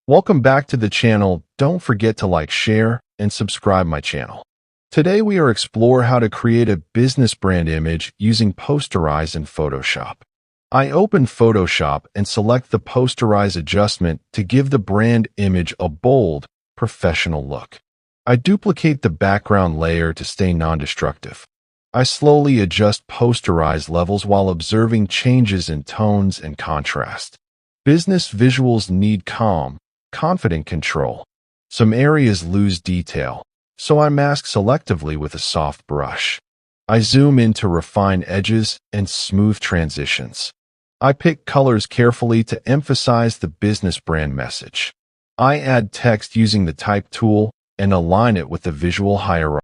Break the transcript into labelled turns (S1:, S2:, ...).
S1: Welcome back to the channel. Don't forget to like, share, and subscribe my channel. Today we are explore how to create a business brand image using Posterize in Photoshop. I open Photoshop and select the Posterize adjustment to give the brand image a bold, professional look. I duplicate the background layer to stay non-destructive. I slowly adjust Posterize levels while observing changes in tones and contrast. Business visuals need calm, confident control. Some areas lose detail, so I mask selectively with a soft brush. I zoom in to refine edges and smooth transitions. I pick colors carefully to emphasize the business brand message. I add text using the Type tool and align it with the visual hierarchy.